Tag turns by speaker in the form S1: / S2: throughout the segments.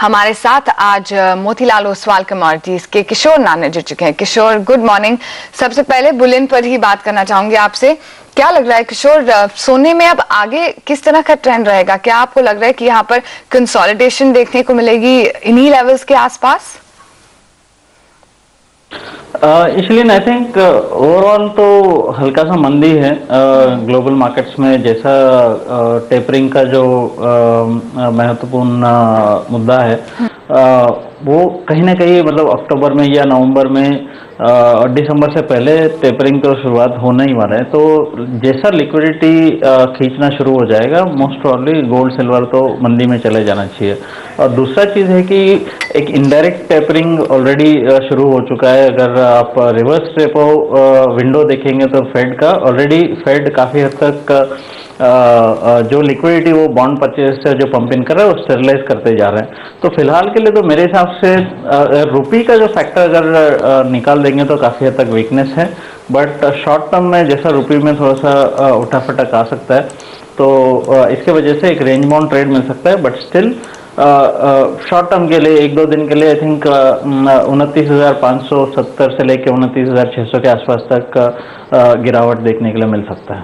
S1: हमारे साथ आज मोतीलाल ओसवाल कमोडिटीज के किशोर नाने जुड़ चुके हैं। किशोर, गुड मॉर्निंग। सबसे पहले बुलियन पर ही बात करना चाहूंगी आपसे। क्या लग रहा है किशोर, सोने में अब आगे किस तरह का ट्रेंड रहेगा? क्या आपको लग रहा है कि यहाँ पर कंसोलिडेशन देखने को मिलेगी इन्हीं लेवल्स के आसपास?
S2: इसलिए आई थिंक ओवरऑल तो हल्का सा मंदी है ग्लोबल मार्केट्स में। जैसा टेपरिंग का जो महत्वपूर्ण मुद्दा है वो कहीं ना कहीं मतलब अक्टूबर में या नवंबर में दिसंबर से पहले टेपरिंग तो शुरुआत होने ही वाला है। तो जैसा लिक्विडिटी खींचना शुरू हो जाएगा, मोस्ट प्रॉब्ली गोल्ड सिल्वर तो मंदी में चले जाना चाहिए। और दूसरा चीज़ है कि एक इनडायरेक्ट टेपरिंग ऑलरेडी शुरू हो चुका है। अगर आप रिवर्स रेपो विंडो देखेंगे तो फेड का ऑलरेडी फेड काफ़ी हद तक जो लिक्विडिटी वो बॉन्ड परचेज से जो पंप इन कर रहा है वो स्टेरलाइज करते जा रहे हैं। तो फिलहाल के लिए तो मेरे हिसाब से रुपी का जो फैक्टर अगर निकाल देंगे तो काफ़ी हद तक वीकनेस है। बट शॉर्ट टर्म में जैसा रुपी में थोड़ा सा उठाफटक आ सकता है, तो इसके वजह से एक रेंज बाउंड ट्रेड मिल सकता है। बट स्टिल शॉर्ट टर्म के लिए एक दो दिन के लिए आई थिंक 29,570 से लेके 29,600 के आसपास तक गिरावट देखने के लिए मिल सकता है।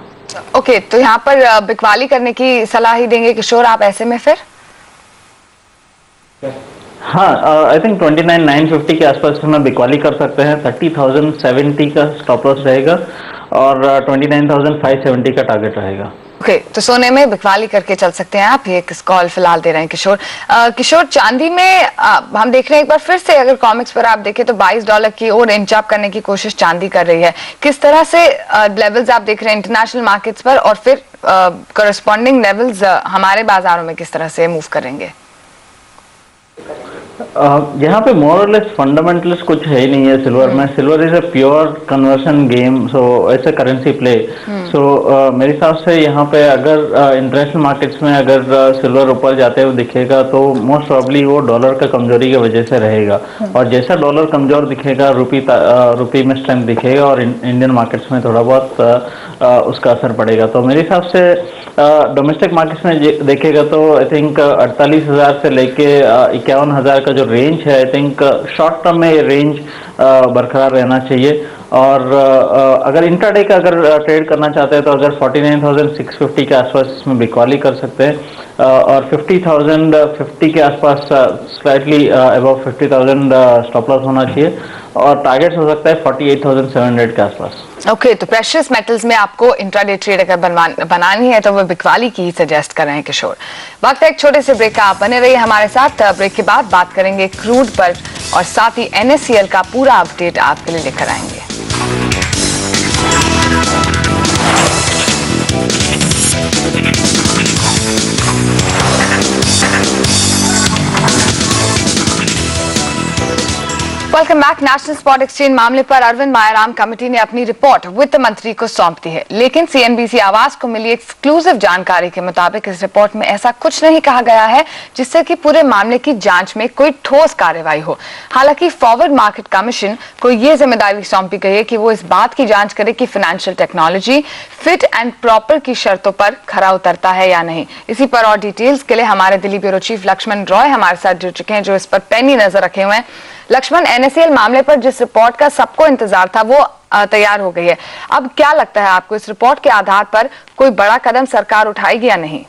S1: ओके, तो यहाँ पर बिकवाली करने की सलाह ही देंगे किशोर आप ऐसे में फिर?
S2: हाँ, आई थिंक 29,950 के आसपास हम बिकवाली कर सकते हैं। 30,070 का स्टॉप लॉस रहेगा और 29,570 का टारगेट रहेगा।
S1: ओके, तो सोने में बिकवाली करके चल सकते हैं आप, ये कॉल फिलहाल दे रहे हैं किशोर। किशोर, चांदी में हम देख रहे हैं एक बार फिर से, अगर कॉमिक्स पर आप देखें तो $22 की ओर इंच अप करने की कोशिश चांदी कर रही है। किस तरह से लेवल्स आप देख रहे हैं इंटरनेशनल मार्केट्स पर, और फिर करस्पॉन्डिंग लेवल्स हमारे बाजारों में किस तरह से मूव करेंगे?
S2: यहाँ पे मोर और लेस फंडामेंटल्स कुछ है ही नहीं है सिल्वर में। Silver is a pure conversion game, so it's a currency play. So मेरे हिसाब से यहाँ पे अगर इंटरनेशनल मार्केट्स में अगर सिल्वर ऊपर जाते हुए दिखेगा तो मोस्ट प्रॉब्ली वो डॉलर का कमजोरी की वजह से रहेगा। और जैसा डॉलर कमजोर दिखेगा रुपी में स्ट्रेंथ दिखेगा और इंडियन मार्केट्स में थोड़ा बहुत उसका असर पड़ेगा। तो मेरे हिसाब से डोमेस्टिक मार्केट्स में देखेगा तो आई थिंक 48,000 से लेके 51,000 का जो रेंज है, आई थिंक शॉर्ट टर्म में ये रेंज बरकरार रहना चाहिए। और अगर इंट्राडे का अगर ट्रेड करना चाहते हैं तो अगर 49,650 के आसपास इसमें बिकवाली कर सकते हैं और 50,050 के आसपास स्लाइटली अबव 50,000 स्टॉप लॉस होना चाहिए और टारगेट हो सकता है 48,700 के आसपास।
S1: ओके, तो प्रेशियस मेटल्स में आपको इंट्राडे ट्रेड अगर बनानी है तो वो बिकवाली की ही सजेस्ट कर रहे हैं किशोर। वक्त है एक छोटे से ब्रेक का, आप बने रहिए हमारे साथ। ब्रेक के बाद बात करेंगे क्रूड पर और साथ ही NSCL का पूरा अपडेट आपके लिए लेकर आएंगे। Welcome back. National spot exchange मामले पर अरविंद मायाराम कमेटी ने अपनी रिपोर्ट वित्त मंत्री को सौंप दी है, लेकिन CNBC आवाज को मिली एक्सक्लूसिव जानकारी के मुताबिक इस रिपोर्ट में ऐसा कुछ नहीं कहा गया है जिससे कि पूरे मामले की जांच में कोई ठोस कार्रवाई हो। हालांकि फॉरवर्ड मार्केट कमीशन को यह जिम्मेदारी सौंपी गई है कि वो इस बात की जांच करे कि financial technology fit and proper की शर्तों पर खरा उतरता है या नहीं। इसी पर और डिटेल्स के लिए हमारे दिल्ली ब्यूरो चीफ लक्ष्मण रॉय हमारे साथ जुड़ चुके हैं, जो इस पर पैनी नजर रखे हुए हैं। लक्ष्मण, NSCL मामले पर जिस रिपोर्ट का सबको इंतजार था वो तैयार हो गई है। अब क्या लगता है आपको, इस रिपोर्ट के आधार पर कोई बड़ा कदम सरकार उठाएगी या नहीं?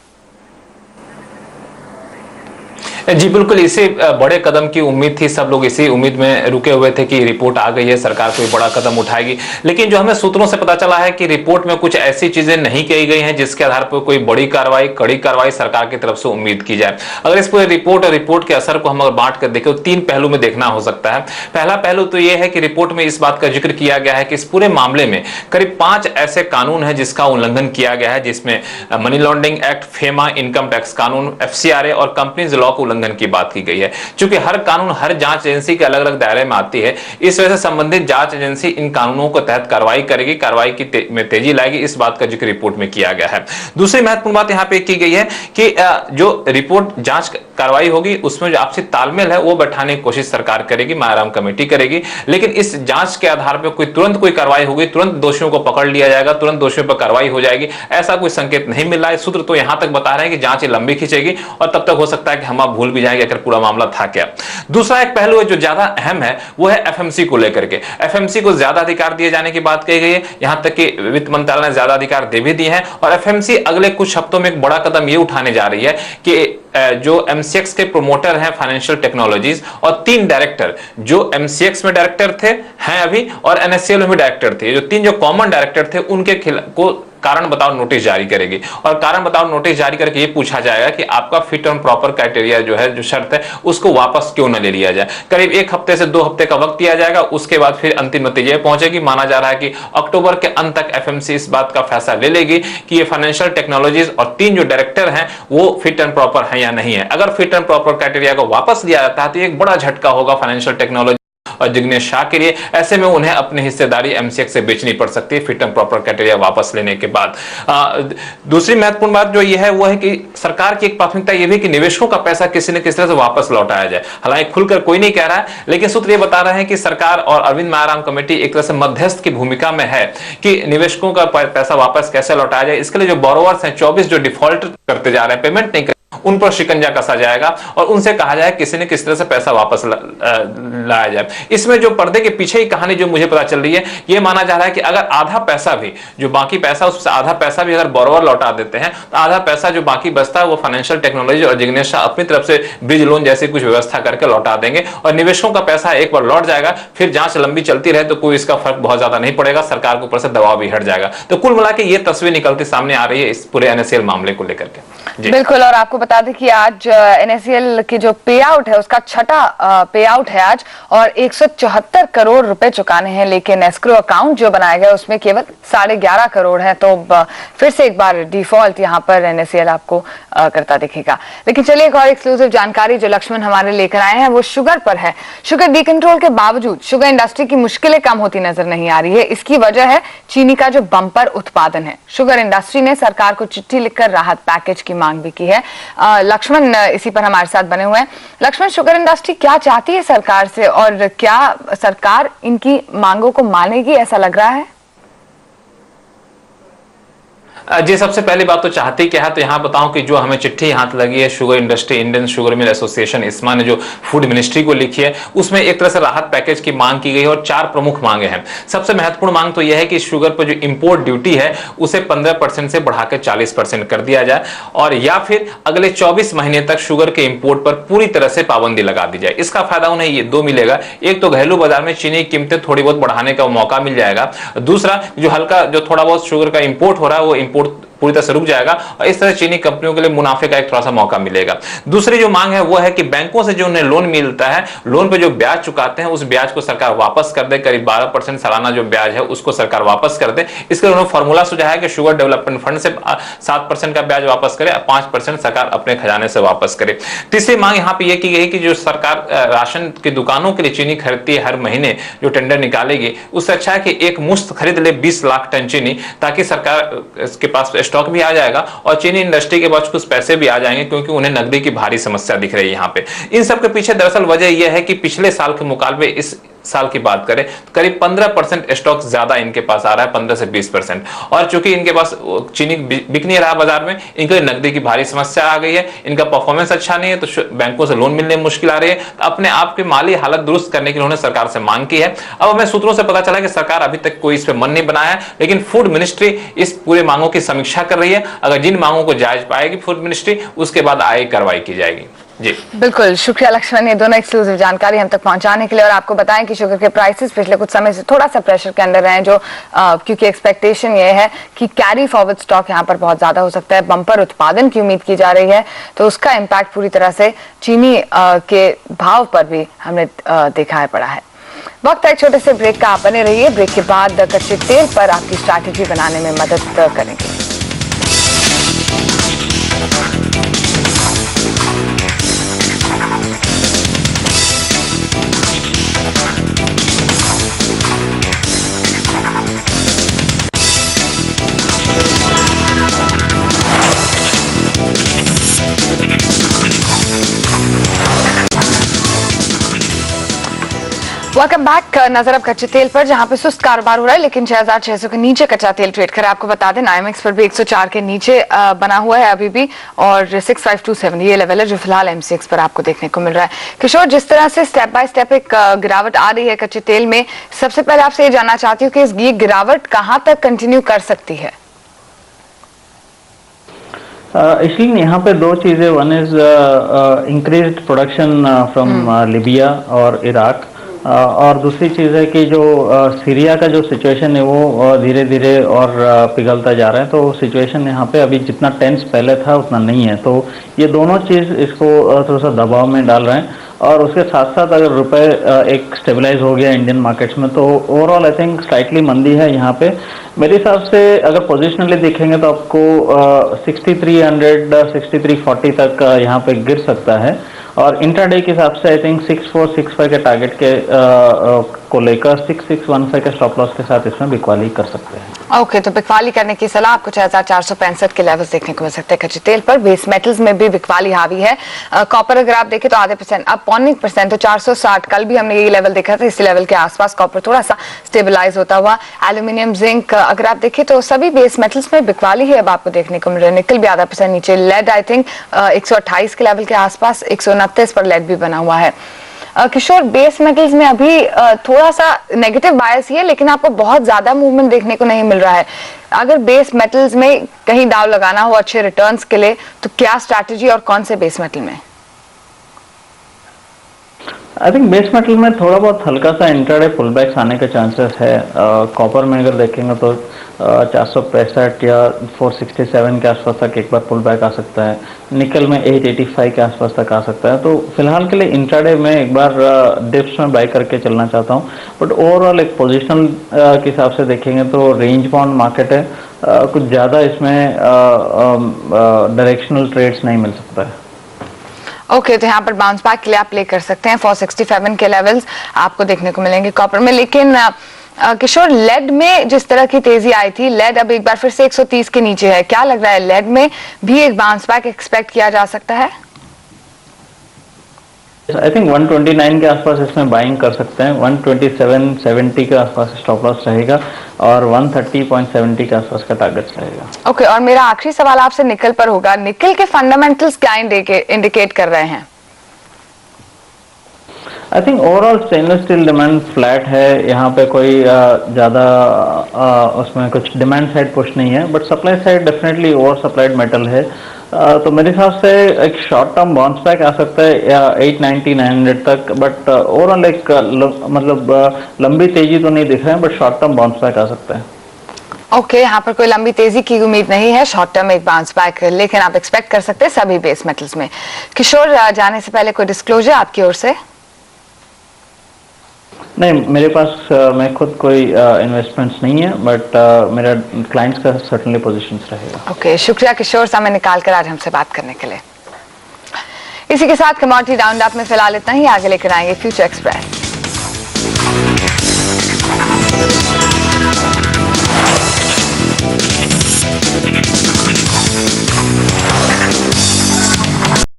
S3: जी बिल्कुल, इसी बड़े कदम की उम्मीद थी। सब लोग इसी उम्मीद में रुके हुए थे कि रिपोर्ट आ गई है, सरकार कोई बड़ा कदम उठाएगी। लेकिन जो हमें सूत्रों से पता चला है कि रिपोर्ट में कुछ ऐसी चीजें नहीं कही गई हैं जिसके आधार पर कोई बड़ी कार्रवाई, कड़ी कार्रवाई सरकार की तरफ से उम्मीद की जाए। अगर इस पूरे रिपोर्ट और रिपोर्ट के असर को हम अगर बांट कर देखें तो 3 पहलू में देखना हो सकता है। पहला पहलू तो यह है कि रिपोर्ट में इस बात का जिक्र किया गया है कि इस पूरे मामले में करीब 5 ऐसे कानून है जिसका उल्लंघन किया गया है, जिसमें money laundering act, FEMA, income tax कानून, FCRA और कंपनीज लॉ के उल्लंघन की बात की गई है। चूंकि हर कानून हर जांच एजेंसी के अलग अलग दायरे में आती है, इस वजह से संबंधित जांच एजेंसी इन कानूनों के तहत कार्रवाई करेगी, कार्रवाई की में तेजी लाएगी। इस बात का जिक्र रिपोर्ट में किया गया है। दूसरी महत्वपूर्ण बात यहां पे की गई है कि जो रिपोर्ट जांच कार्रवाई होगी उसमें जो आपसी तालमेल है वो बैठाने की कोशिश सरकार करेगी, मायाराम कमेटी करेगी। लेकिन इस जांच के आधार पर कोई तुरंत कोई कार्रवाई होगी, तुरंत दोषियों को पकड़ लिया जाएगा, तुरंत दोषियों पर कार्रवाई हो जाएगी, ऐसा कोई संकेत नहीं मिल रहा है। सूत्र तो यहां तक बता रहे हैं कि जांच लंबी खींचेगी और तब तक हो सकता है कि हम आप भूल भूल भी जाएंगे आखिर पूरा मामला था क्या। दूसरा एक पहलू है जो ज्यादा अहम है, वो है एफएमसी को लेकर के। एफएमसी को ज्यादा अधिकार दिए जाने की बात कही गई है, यहां तक कि वित्त मंत्रालय ने ज्यादा अधिकार दे भी दिए हैं। और एफएमसी अगले कुछ हफ्तों में एक बड़ा कदम ये उठाने जा रही है कि जो एमसीएक्स के प्रोमोटर हैं फाइनेंशियल टेक्नोलॉजीज, और 3 डायरेक्टर जो एमसीएक्स में डायरेक्टर थे हैं अभी, और एनएससीएल में भी डायरेक्टर थे, जो 3 जो कॉमन डायरेक्टर थे उनके को कारण बताओ नोटिस जारी करेगी। और कारण बताओ नोटिस जारी करके ये पूछा जाएगा कि आपका फिट एंड प्रॉपर क्राइटेरिया जो है, जो शर्त है, उसको वापस क्यों न ले लिया जाए। करीब 1 हफ्ते से 2 हफ्ते का वक्त दिया जाएगा, उसके बाद फिर अंतिम नतीजे पहुंचेगी। माना जा रहा है कि अक्टूबर के अंत तक एफएमसी इस बात का फैसला ले लेगी कि ये फाइनेंशियल टेक्नोलॉजीज और 3 जो डायरेक्टर हैं वो फिट एंड प्रॉपर है या नहीं है। अगर फिट एंड प्रॉपर क्राइटेरिया को वापस लिया जाता है तो एक बड़ा झटका होगा फाइनेंशियल टेक्नोलॉजी और जिग्नेश शाह के लिए। ऐसे में उन्हें अपनी हिस्सेदारी एमसीएक्स से बेचनी पड़ सकती है फिट एंड प्रॉपर क्राइटेरिया वापस लेने के बाद। दूसरी महत्वपूर्ण बात जो यह है वो है कि सरकार की एक प्राथमिकता यह भी कि निवेशकों का पैसा किसी न किसी तरह से वापस लौटाया जाए। हालांकि खुलकर कोई नहीं कह रहा है, लेकिन सूत्र ये बता रहे हैं कि सरकार और अरविंद मायाराम कमेटी एक तरह से मध्यस्थ की भूमिका में है कि निवेशकों का पैसा वापस कैसे लौटाया जाए। इसके लिए जो बोरोवर्स हैं 24 जो डिफॉल्ट करते जा रहे हैं, पेमेंट नहीं, उन पर शिकंजा कसा जाएगा और उनसे कहा जाए किसी न किसी तरह से पैसा वापस लाया जाए। इसमें जो पर्दे के पीछे की कहानी जो मुझे पता चल रही है, यह माना जा रहा है कि अगर आधा पैसा भी, जो बाकी पैसा उससे आधा पैसा भी अगर बोरोवर लौटा देते हैं तो आधा पैसा जो बाकी बचता है वो फाइनेंशियल टेक्नोलॉजी और जिग्नेश शाह अपनी तरफ से ब्रिज लोन जैसी कुछ व्यवस्था करके लौटा देंगे और निवेशकों का पैसा एक बार लौट जाएगा। फिर जांच लंबी चलती रहे तो कोई इसका फर्क बहुत ज्यादा नहीं पड़ेगा, सरकार के ऊपर से दबाव भी हट जाएगा। तो कुल मिला के ये तस्वीर निकलती सामने आ रही है इस पूरे एनएससीएल मामले को लेकर के।
S1: बिल्कुल, और आपको बता दें कि आज एनएससीएल की जो पे आउट है उसका 6ठा पे आउट है आज, और 174 करोड़ रुपए चुकाने हैं, लेकिन एस्क्रो अकाउंट जो बनाया गया उसमें केवल 11.5 करोड़ है। तो फिर से एक बार डिफॉल्ट यहाँ पर एनएससीएल आपको करता दिखेगा। लेकिन चलिए एक और एक्सक्लूसिव जानकारी जो लक्ष्मण हमारे लेकर आए हैं वो शुगर पर है। शुगर डीकंट्रोल के बावजूद शुगर इंडस्ट्री की मुश्किलें कम होती नजर नहीं आ रही है। इसकी वजह है चीनी का जो बम्पर उत्पादन है। शुगर इंडस्ट्री ने सरकार को चिट्ठी लिखकर राहत पैकेज की मांग भी की है। लक्ष्मण इसी पर हमारे साथ बने हुए हैं। लक्ष्मण, शुगर इंडस्ट्री क्या चाहती है सरकार से और क्या सरकार इनकी मांगों को मानेगी, ऐसा लग रहा है?
S3: जी, सबसे पहली बात तो चाहती क्या है, तो यहाँ बताऊं कि जो हमें चिट्ठी हाथ लगी है sugar industry, Indian sugar mill association इस्मा ने जो फूड मिनिस्ट्री को लिखी है, उसमें एक तरह से राहत पैकेज की मांग की गई है और 4 प्रमुख मांगे हैं। सबसे महत्वपूर्ण मांग तो यह है कि शुगर पर जो इंपोर्ट ड्यूटी है उसे 15% से बढ़ा के 40% कर दिया जाए, और या फिर अगले 24 महीने तक शुगर के इंपोर्ट पर पूरी तरह से पाबंदी लगा दी जाए। इसका फायदा उन्हें ये 2 मिलेगा। एक तो घरेलू बाजार में चीनी की कीमतें थोड़ी बहुत बढ़ाने का मौका मिल जाएगा। दूसरा, जो हल्का जो थोड़ा बहुत शुगर का इंपोर्ट हो रहा है वो इंपोर्ट पूरी तरह से रुक जाएगा और इस तरह चीनी कंपनियों के लिए मुनाफे का एक थोड़ा सा मौका मिलेगा। दूसरी जो मांग है वो है कि बैंकों से जो उन्हें लोन मिलता है, लोन पे जो ब्याज चुकाते हैं उस ब्याज को सरकार वापस कर दे। करीब 12% सालाना जो ब्याज है उसको सरकार वापस कर दे। इसके लिए उन्होंने फॉर्मूला सुझाया है कि शुगर डेवलपमेंट फंड से 7% का ब्याज वापस करे, 5% सरकार अपने खजाने से वापस करे। तीसरी मांग यहाँ पे यह की गई कि जो सरकार राशन की दुकानों के लिए चीनी खरीदती है हर महीने, जो टेंडर निकालेगी, उससे अच्छा है कि एक मुश्त खरीद ले 20 लाख टन चीनी, ताकि सरकार इसके पास स्टॉक भी आ जाएगा और चीनी इंडस्ट्री के पास कुछ पैसे भी आ जाएंगे, क्योंकि उन्हें नकदी की भारी समस्या दिख रही है यहाँ पे। इन सब के पीछे दरअसल वजह यह है कि पिछले साल के मुकाबले इस साल की बात करें करीब 15% स्टॉक ज्यादा इनके पास आ रहा है, 15 से 20%। और चूंकि इनके पास चीनी बिक नहीं रहा बाजार में, इनके नकदी की भारी समस्या आ गई है, इनका परफॉर्मेंस अच्छा नहीं है, तो बैंकों से लोन मिलने में मुश्किल आ रही है। तो अपने आप की माली हालत दुरुस्त करने की उन्होंने सरकार से मांग की है। अब हमें सूत्रों से पता चला कि सरकार अभी तक कोई इस पर मन नहीं बनाया है, लेकिन फूड मिनिस्ट्री इस पूरे मांगों की समीक्षा कर रही है। अगर जिन मांगों को जायज पाएगी फूड मिनिस्ट्री, उसके बाद आगे कार्रवाई की जाएगी। जी
S1: बिल्कुल, शुक्रिया लक्ष्मण, ये दोनों एक्सक्लूसिव जानकारी हम तक पहुंचाने के लिए। और आपको बताएं कि शुगर के प्राइसेस पिछले कुछ समय से थोड़ा सा प्रेशर के अंदर हैं, जो क्योंकि एक्सपेक्टेशन ये है कि कैरी फॉरवर्ड स्टॉक यहां पर बहुत ज्यादा हो सकता है, बम्पर उत्पादन की उम्मीद की जा रही है, तो उसका इम्पैक्ट पूरी तरह से चीनी के भाव पर भी हमने देखा है पड़ा है। वक्त है छोटे से ब्रेक का, आप बने रहिए। ब्रेक के बाद कच्चे तेल पर आपकी स्ट्रैटेजी बनाने में मदद करेंगे। Welcome back. नजर अब कच्चे तेल पर, जहां पे सुस्त कारोबार हो रहा है लेकिन 6,600 के नीचे कच्चा तेल ट्रेड कर रहा है। आपको बता दें नाइमेक्स पर भी 104 के नीचे बना हुआ है अभी भी, और 6527 ये लेवल है जो फिलहाल एमसीएक्स पर आपको देखने को मिल रहा है। किशोर, जिस तरह से स्टेप बाय स्टेप एक गिरावट आ रही है कच्चे तेल में, सबसे पहले आपसे ये जानना चाहती हूँ कि ये गिरावट कहाँ तक कंटिन्यू कर सकती है?
S2: इसलिए यहाँ पे दो चीजें, one is increased production from Libya और इराक, और दूसरी चीज है कि जो सीरिया का जो सिचुएशन है वो धीरे धीरे और पिघलता जा रहा है। तो सिचुएशन यहाँ पे अभी जितना टेंस पहले था उतना नहीं है। तो ये दोनों चीज इसको थोड़ा सा दबाव में डाल रहे हैं। और उसके साथ साथ अगर रुपए एक स्टेबलाइज हो गया इंडियन मार्केट्स में, तो ओवरऑल आई थिंक स्लाइटली मंदी है यहाँ पे। मेरे हिसाब से अगर पोजिशनली देखेंगे तो आपको 6300 6340 तक यहाँ पे गिर सकता है। और इंट्राडे के हिसाब से आई थिंक 6465 के टारगेट के को लेकर 6615 के स्टॉप लॉस के साथ इसमें बिकवाली कर सकते हैं।
S1: ओके, तो बिकवाली करने की सलाह आपको 6465 के लेवल्स देखने को मिल सकते हैं कच्चे तेल पर। बेस मेटल्स में भी बिकवाली हावी है। कॉपर अगर आप देखें तो आधे % अब 0.5%, तो 460 कल भी हमने यही लेवल देखा था, इसी लेवल के आसपास कॉपर थोड़ा सा स्टेबलाइज होता हुआ। एल्यूमिनियम, जिंक अगर आप देखें तो सभी बेस मेटल्स में बिकवाली ही अब आपको देखने को मिल रहा है। निकल भी आधा % नीचे, लेड आई थिंक 128 के लेवल के आसपास, 129 पर लेड भी बना हुआ है। किशोर, बेस मेटल्स में अभी थोड़ा सा नेगेटिव बायस ही है, लेकिन आपको बहुत ज्यादा मूवमेंट देखने को नहीं मिल रहा है। अगर बेस मेटल्स में कहीं दाव लगाना हो अच्छे रिटर्न्स के लिए, तो क्या स्ट्रैटेजी और कौन से बेस मेटल में?
S2: आई थिंक बेस मेटल में थोड़ा बहुत हल्का सा इंट्राडे पुल बैक्स आने के चांसेस है। कॉपर में अगर देखेंगे तो 465 या 467 के आसपास तक एक बार पुल बैक आ सकता है। निकल में 885 के आसपास तक आ सकता है। तो फिलहाल के लिए इंट्राडे में एक बार डिप्स में बाय करके चलना चाहता हूँ। बट ओवरऑल एक पोजिशनल के हिसाब से देखेंगे तो रेंज बाउंड मार्केट है, कुछ ज़्यादा इसमें डायरेक्शनल ट्रेड्स नहीं मिल सकता है।
S1: ओके, तो यहाँ पर बाउंस बैक के लिए आप प्ले कर सकते हैं। 467 के लेवल्स आपको देखने को मिलेंगे कॉपर में। लेकिन किशोर, लेड में जिस तरह की तेजी आई थी, लेड अब एक बार फिर से 130 के नीचे है। क्या लग रहा है, लेड में भी एक बाउंस बैक एक्सपेक्ट किया जा सकता है?
S2: आई थिंक 129 के आसपास इसमें बाइंग कर सकते हैं। 127.70 के आसपास स्टॉप लॉस रहेगा और 130.70 के आसपास का टारगेट रहेगा।
S1: ओके, और मेरा आखिरी सवाल आपसे निकल पर होगा। निकल के फंडामेंटल्स क्या इंडिकेट कर रहे हैं?
S2: I think overall stainless steel demand flat है। यहाँ पे कोई ज़्यादा उसमें कुछ डिमांड साइड पुश नहीं है, but supply side definitely over supplied metal है। तो मेरे हिसाब से एक शॉर्ट टर्म बाउंस बैक आ सकता है 890 900 तक। बट ओवरऑल एक मतलब लंबी तेजी तो नहीं दिख रहा है, but short term bounce back आ सकता है।
S1: ओके, यहाँ पर कोई लंबी तेजी की उम्मीद नहीं है, शॉर्ट टर्म एक बाउंस बैक लेकिन आप एक्सपेक्ट कर सकते हैं सभी बेस मेटल्स में। किशोर, जाने से पहले कोई डिस्क्लोजर आपकी ओर से?
S2: नहीं, मेरे पास मैं खुद कोई इन्वेस्टमेंट्स नहीं है, बट मेरा क्लाइंट्स का सर्टेनली पोजीशंस रहेगा।
S1: ओके, शुक्रिया किशोर, समय निकाल कर आज हमसे बात करने के लिए। इसी के साथ कमोडिटी राउंड अप में फिलहाल इतना ही। आगे लेकर आएंगे फ्यूचर एक्सप्रेस।